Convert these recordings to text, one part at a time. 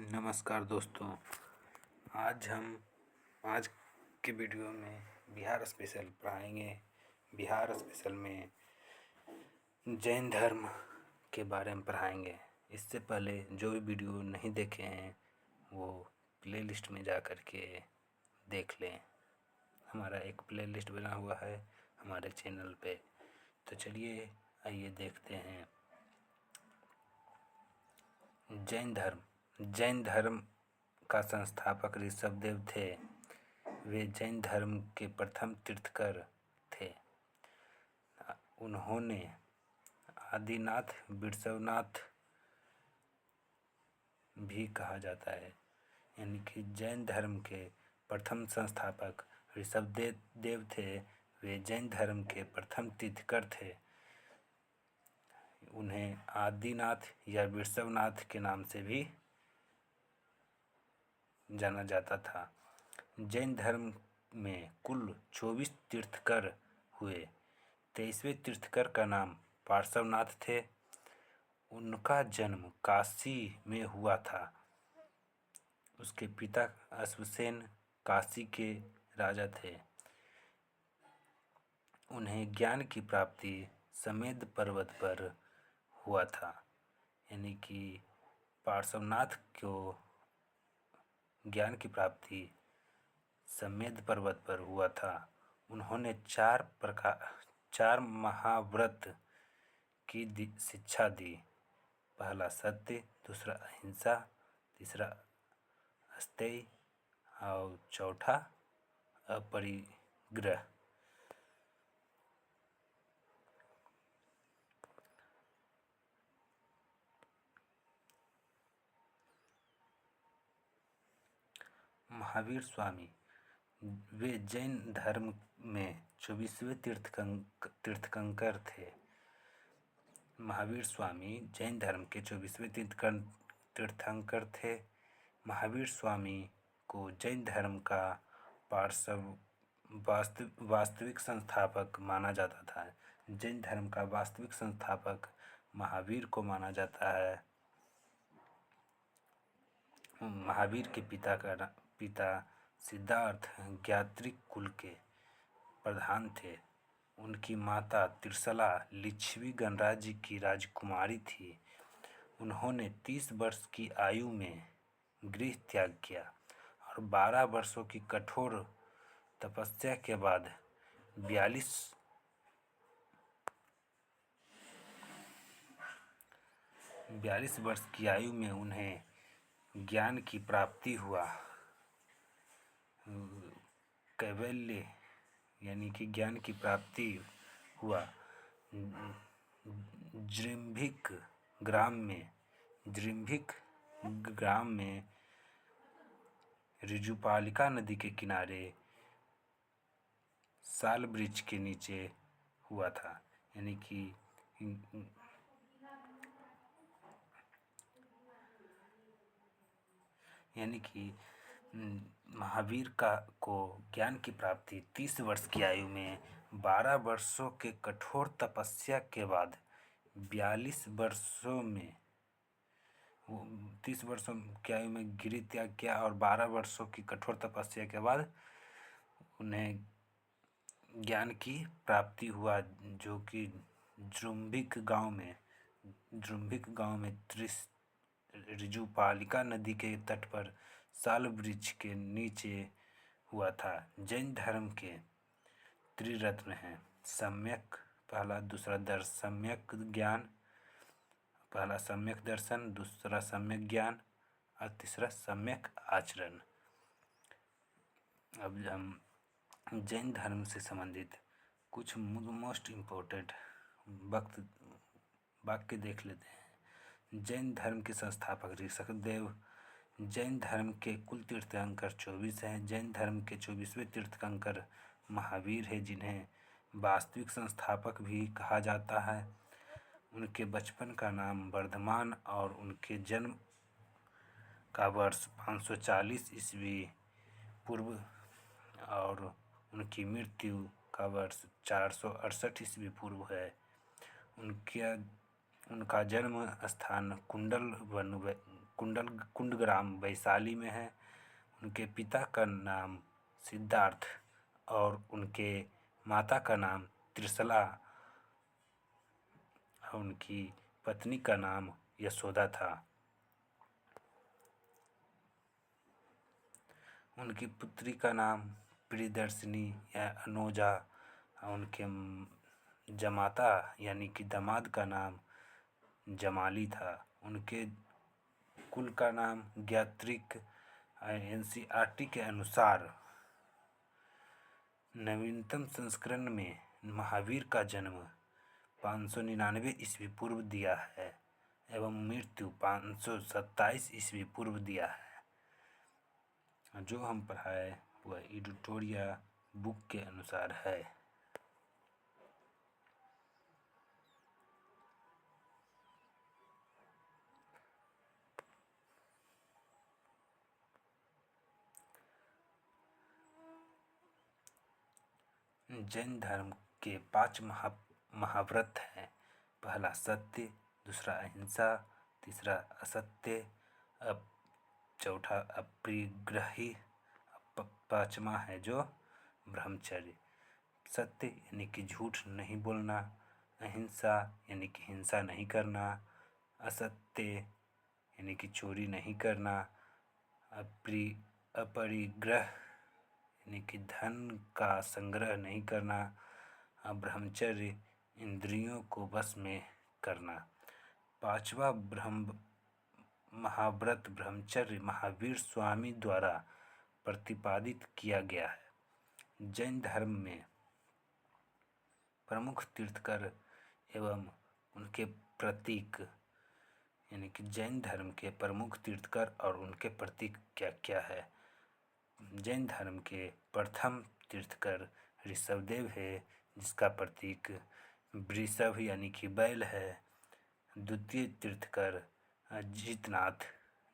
नमस्कार दोस्तों। आज के वीडियो में बिहार स्पेशल पढ़ाएंगे। बिहार स्पेशल में जैन धर्म के बारे में पढ़ाएंगे। इससे पहले जो भी वीडियो नहीं देखे हैं वो प्लेलिस्ट में जा कर के देख लें। हमारा एक प्लेलिस्ट बना हुआ है हमारे चैनल पे। तो चलिए आइए देखते हैं। जैन धर्म का संस्थापक ऋषभदेव थे। वे जैन धर्म के प्रथम तीर्थंकर थे। उन्होंने आदिनाथ वृषभनाथ भी कहा जाता है, यानी कि जैन धर्म के प्रथम संस्थापक ऋषभदेव थे। वे जैन धर्म के प्रथम तीर्थंकर थे। उन्हें आदिनाथ या वृषभनाथ के नाम से भी जाना जाता था। जैन धर्म में कुल 24 तीर्थंकर हुए। 23वें तीर्थंकर का नाम पार्श्वनाथ थे। उनका जन्म काशी में हुआ था। उसके पिता अश्वसेन काशी के राजा थे। उन्हें ज्ञान की प्राप्ति समेध पर्वत पर हुआ था, यानी कि पार्श्वनाथ को ज्ञान की प्राप्ति समेध पर्वत पर हुआ था। उन्होंने चार महाव्रत की शिक्षा दी। पहला सत्य, दूसरा अहिंसा, तीसरा अस्तेय और चौथा अपरिग्रह। महावीर स्वामी वे जैन धर्म में 24वें तीर्थंकर थे। महावीर स्वामी जैन धर्म के 24वें तीर्थंकर थे। महावीर स्वामी को जैन धर्म का वास्तविक संस्थापक माना जाता था। जैन धर्म का वास्तविक संस्थापक महावीर को माना जाता है। महावीर के पिता सिद्धार्थ ज्ञात्रिक कुल के प्रधान थे। उनकी माता त्रिशला लिच्छवी गणराज्य की राजकुमारी थी। उन्होंने 30 वर्ष की आयु में गृह त्याग किया और 12 वर्षों की कठोर तपस्या के बाद 42 वर्ष की आयु में उन्हें ज्ञान की प्राप्ति हुआ। कैवल्य यानी कि ज्ञान की प्राप्ति हुआ। जृंभिक ग्राम में ऋजुपालिका नदी के किनारे साल वृक्ष के नीचे हुआ था, यानी कि महावीर को ज्ञान की प्राप्ति 30 वर्ष की आयु में 12 वर्षों के कठोर तपस्या के बाद 42 वर्षों में 30 वर्षों की आयु में गृह त्याग किया और 12 वर्षों की कठोर तपस्या के बाद उन्हें ज्ञान की प्राप्ति हुआ, जो कि जृंभिक गांव में ऋजुपालिका नदी के तट पर साल वृक्ष के नीचे हुआ था। जैन धर्म के त्रिरत्न हैं सम्यक, पहला सम्यक दर्शन, दूसरा सम्यक ज्ञान और तीसरा सम्यक आचरण। अब हम जैन धर्म से संबंधित कुछ मोस्ट इम्पोर्टेंट वाक्य देख लेते हैं। जैन धर्म के संस्थापक ऋषभदेव। जैन धर्म के कुल तीर्थंकर 24 हैं। जैन धर्म के 24वें तीर्थंकर महावीर है, जिन्हें वास्तविक संस्थापक भी कहा जाता है। उनके बचपन का नाम वर्धमान और उनके जन्म का वर्ष 540 ईस्वी पूर्व और उनकी मृत्यु का वर्ष 468 ईस्वी पूर्व है। उनका जन्म स्थान कुंडल कुंडग्राम वैशाली में है। उनके पिता का नाम सिद्धार्थ और उनके माता का नाम त्रिशला और उनकी पत्नी का नाम यशोदा था। उनकी पुत्री का नाम प्रियदर्शिनी या अनोजा और उनके जमाता यानी कि दामाद का नाम जमाली था। उनके कुल का नाम ज्ञात्रिक। एनसीईआरटी के अनुसार नवीनतम संस्करण में महावीर का जन्म 599 ईस्वी पूर्व दिया है एवं मृत्यु 527 ईस्वी पूर्व दिया है। जो हम पढ़ाए वह एडिटोरिया बुक के अनुसार है। जैन धर्म के 5 महाव्रत हैं। पहला सत्य, दूसरा अहिंसा, तीसरा असत्य, चौथा अपरिग्रही, पांचवा है जो ब्रह्मचर्य। सत्य यानी कि झूठ नहीं बोलना, अहिंसा यानी कि हिंसा नहीं करना, असत्य यानी कि चोरी नहीं करना, अपरिग्रह यानी कि धन का संग्रह नहीं करना, ब्रह्मचर्य इंद्रियों को वश में करना। पांचवा महाव्रत ब्रह्मचर्य महावीर स्वामी द्वारा प्रतिपादित किया गया है। जैन धर्म में प्रमुख तीर्थकर एवं उनके प्रतीक यानी कि जैन धर्म के प्रमुख तीर्थकर और उनके प्रतीक क्या क्या है। जैन धर्म के प्रथम तीर्थकर ऋषभदेव है, जिसका प्रतीक वृषभ यानी कि बैल है। द्वितीय तीर्थकर अजितनाथ,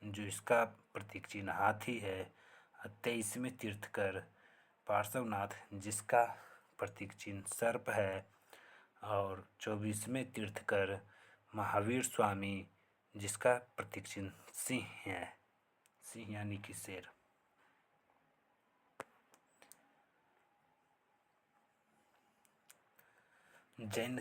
जो इसका प्रतीक चिन्ह हाथी है। 23वें तीर्थकर पार्श्वनाथ, जिसका प्रतीक चिन्ह सर्प है। और 24वें तीर्थकर महावीर स्वामी, जिसका प्रतीक चिन्ह सिंह है, सिंह यानी कि शेर। जैन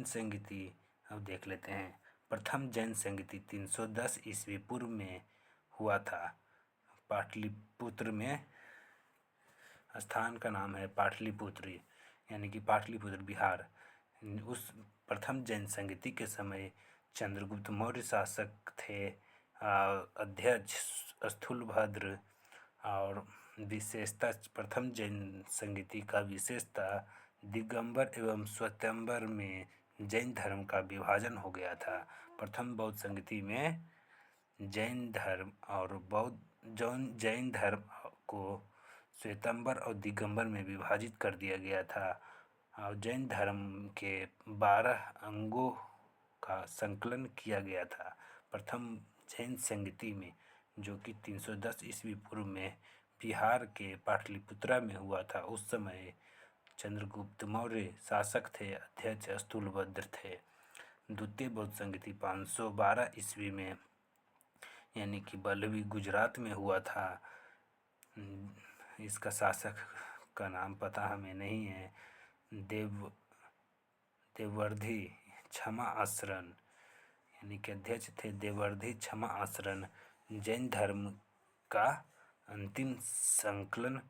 संगीति अब देख लेते हैं। प्रथम जैन संगीति 310 ईस्वी पूर्व में हुआ था। पाटलिपुत्र में स्थान का नाम है पाटलिपुत्र यानी कि पाटलिपुत्र बिहार। उस प्रथम जैन संगीति के समय चंद्रगुप्त मौर्य शासक थे। अध्यक्ष स्थूलभद्र। और विशेषता प्रथम जैन संगीति का विशेषता दिगंबर एवं श्वेतांबर में जैन धर्म का विभाजन हो गया था। प्रथम बौद्ध संगीति में जैन धर्म और जैन धर्म को श्वेतांबर और दिगंबर में विभाजित कर दिया गया था। और जैन धर्म के 12 अंगों का संकलन किया गया था। प्रथम जैन संगीति में, जो कि 310 ईस्वी पूर्व में बिहार के पाटलिपुत्रा में हुआ था, उस समय चंद्रगुप्त मौर्य शासक थे, अध्यक्ष स्थूलभद्र थे। द्वितीय बौद्ध संगीति 512 ईस्वी में यानी कि बल्लवी गुजरात में हुआ था। इसका शासक का नाम पता हमें नहीं है। देवर्धि क्षमा आश्रन यानी कि अध्यक्ष थे देवर्धि क्षमा आश्रन। जैन धर्म का अंतिम संकलन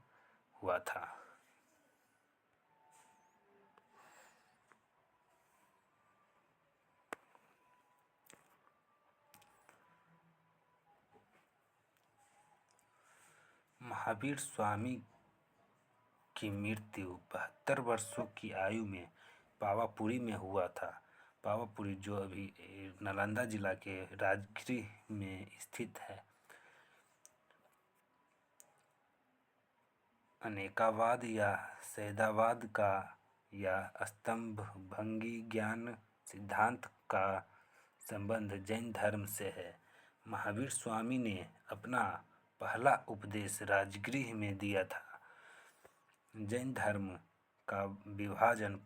हुआ था। महावीर स्वामी की मृत्यु 72 वर्षों की आयु में पावापुरी में हुआ था। पावापुरी जो अभी नालंदा जिला के राजगीर में स्थित है। अनेकावाद या सैद्धावाद का या स्तंभ भंगी ज्ञान सिद्धांत का संबंध जैन धर्म से है। महावीर स्वामी ने अपना पहला उपदेश राजगृह में दिया था। जैन धर्म का विभाजन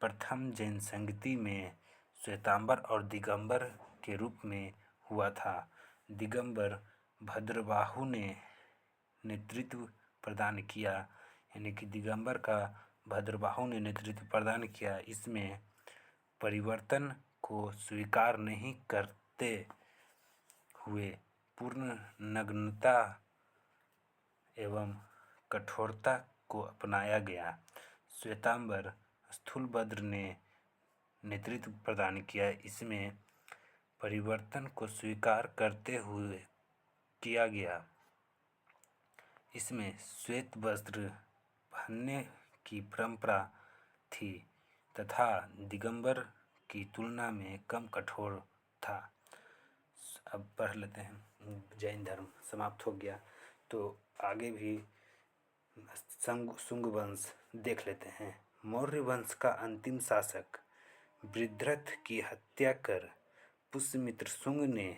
प्रथम जैन संगीति में श्वेतांबर और दिगंबर के रूप में हुआ था। दिगंबर भद्रबाहु ने नेतृत्व प्रदान किया, यानी कि दिगंबर का भद्रबाहु ने नेतृत्व प्रदान किया। इसमें परिवर्तन को स्वीकार नहीं करते हुए पूर्ण नग्नता एवं कठोरता को अपनाया गया। श्वेतांबर स्थूलभद्र ने नेतृत्व प्रदान किया। इसमें परिवर्तन को स्वीकार करते हुए किया गया। इसमें श्वेत वस्त्र पहनने की परंपरा थी तथा दिगंबर की तुलना में कम कठोर था। अब पढ़ लेते हैं। जैन धर्म समाप्त हो गया, तो आगे भी शुंग वंश देख लेते हैं। मौर्य वंश का अंतिम शासक वृद्धरथ की हत्या कर पुष्यमित्र शुंग ने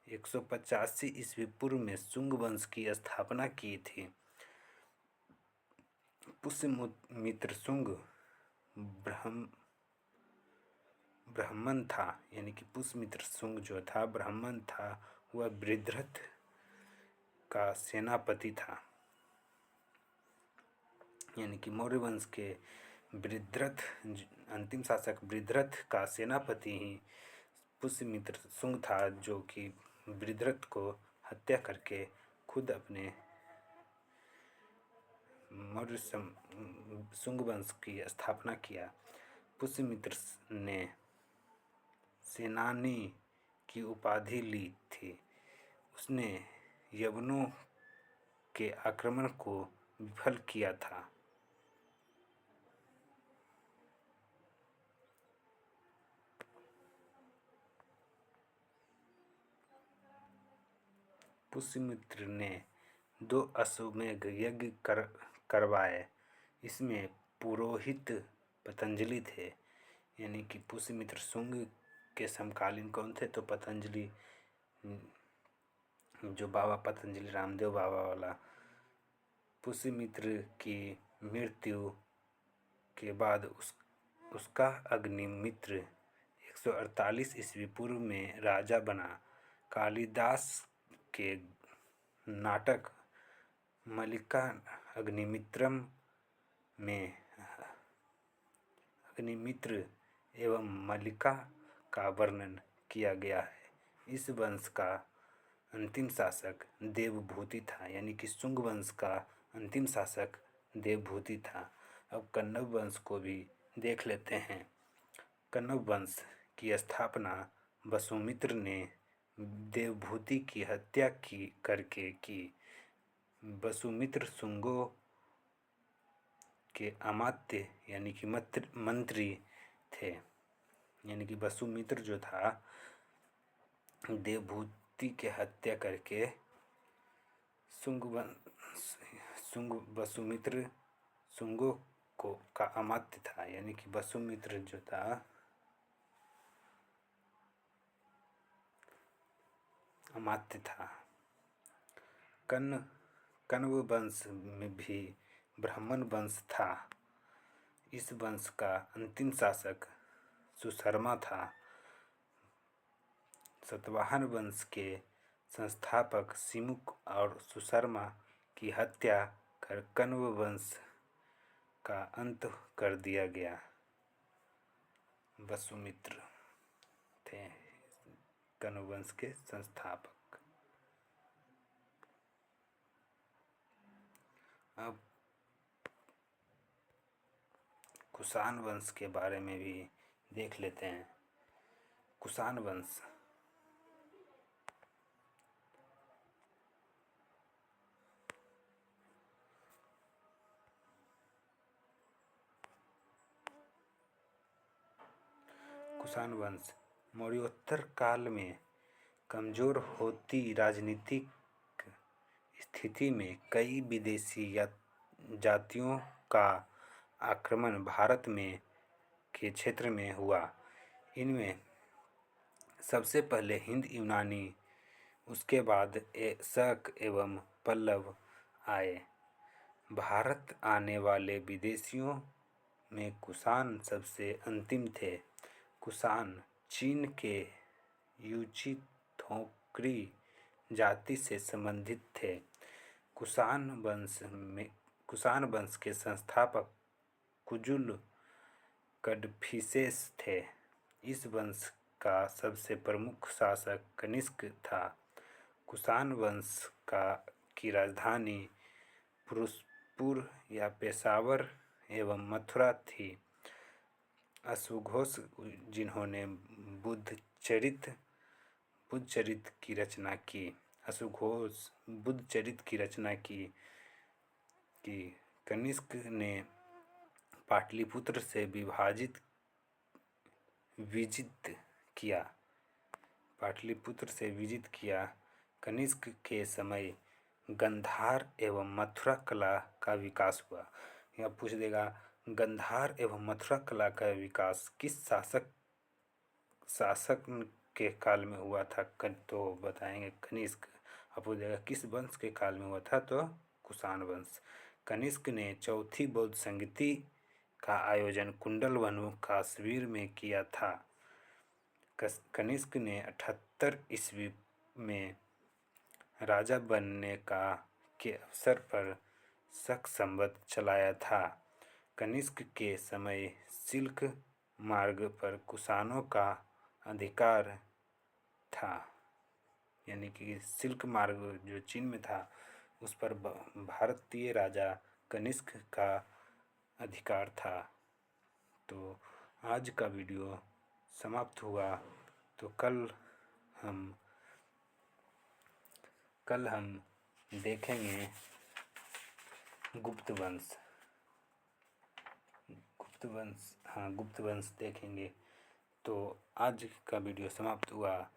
185 ईस्वी पूर्व में शुंग वंश की स्थापना की थी। पुष्यमित्र शुंग ब्राह्मण था, यानी कि पुष्यमित्र शुंग जो था ब्राह्मण था। वह वृद्धरथ का सेनापति था, यानी कि मौर्य वंश के वृद्धरथ अंतिम शासक वृद्धरथ का सेनापति ही पुष्यमित्र शुंग था, जो कि वृद्धरथ को हत्या करके खुद अपने मौर्य शुंग वंश की स्थापना किया। पुष्यमित्र ने सेनानी की उपाधि ली थी। उसने यवनों के आक्रमण को विफल किया था। पुष्यमित्र ने 2 अश्वमेध यज्ञ करवाए। इसमें पुरोहित पतंजलि थे, यानी कि पुष्यमित्र शुंग के समकालीन कौन थे, तो पतंजलि, जो बाबा पतंजलि रामदेव बाबा वाला। पुष्यमित्र की मृत्यु के बाद उसका अग्निमित्र 148 ईस्वी पूर्व में राजा बना। कालिदास के नाटक मल्लिका अग्निमित्रम में अग्निमित्र एवं मल्लिका का वर्णन किया गया है। इस वंश का अंतिम शासक देवभूति था, यानी कि शुंग वंश का अंतिम शासक देवभूति था। अब कण्व वंश को भी देख लेते हैं। कण्व वंश की स्थापना वसुमित्र ने देवभूति की हत्या करके की। वसुमित्र शुंगों के अमात्य यानी कि मंत्री थे, यानी कि वसुमित्र जो था देवभूति के हत्या करके वसुमित्र शुंगों का अमात्य था, यानी कि वसुमित्र जो था अमात्य था। कण्व वंश में भी ब्राह्मण वंश था। इस वंश का अंतिम शासक सुशर्मा था। सातवाहन वंश के संस्थापक सिमुक और सुशर्मा की हत्या कर कण्व वंश का अंत कर दिया गया। वसुमित्र थे कण्व वंश के संस्थापक। अब कुषाण वंश के बारे में भी देख लेते हैं। कुषाण वंश मौर्योत्तर काल में कमजोर होती राजनीतिक स्थिति में कई विदेशी जातियों का आक्रमण भारत में के क्षेत्र में हुआ। इनमें सबसे पहले हिंद यूनानी, उसके बाद शक एवं पल्लव आए। भारत आने वाले विदेशियों में कुषाण सबसे अंतिम थे। कुषाण चीन के यूची-थोंगक्री जाति से संबंधित थे। कुषाण वंश के संस्थापक कुजुल कड़फिसेस थे। इस वंश का सबसे प्रमुख शासक कनिष्क था। कुषाण वंश की राजधानी फिरोजपुर या पेशावर एवं मथुरा थी। अश्वघोष जिन्होंने बुद्धचरित की रचना की। अश्वघोष बुद्धचरित की रचना की। कनिष्क ने पाटलिपुत्र से विजित किया। कनिष्क के समय गांधार एवं मथुरा कला का विकास हुआ। यह पूछ देगा गांधार एवं मथुरा कला का विकास किस शासक के काल में हुआ था, तो बताएंगे कनिष्क। अब पूछ देगा किस वंश के काल में हुआ था, तो कुषाण वंश। कनिष्क ने चौथी बौद्ध संगति का आयोजन कुंडलवनु काश्मीर में किया था। कनिष्क ने 78 ईस्वी में राजा बनने के अवसर पर शक संवत चलाया था। कनिष्क के समय सिल्क मार्ग पर कुषाणों का अधिकार था, यानी कि सिल्क मार्ग जो चीन में था उस पर भारतीय राजा कनिष्क का अधिकार था। तो आज का वीडियो समाप्त हुआ। तो कल हम देखेंगे गुप्त वंश देखेंगे। तो आज का वीडियो समाप्त हुआ।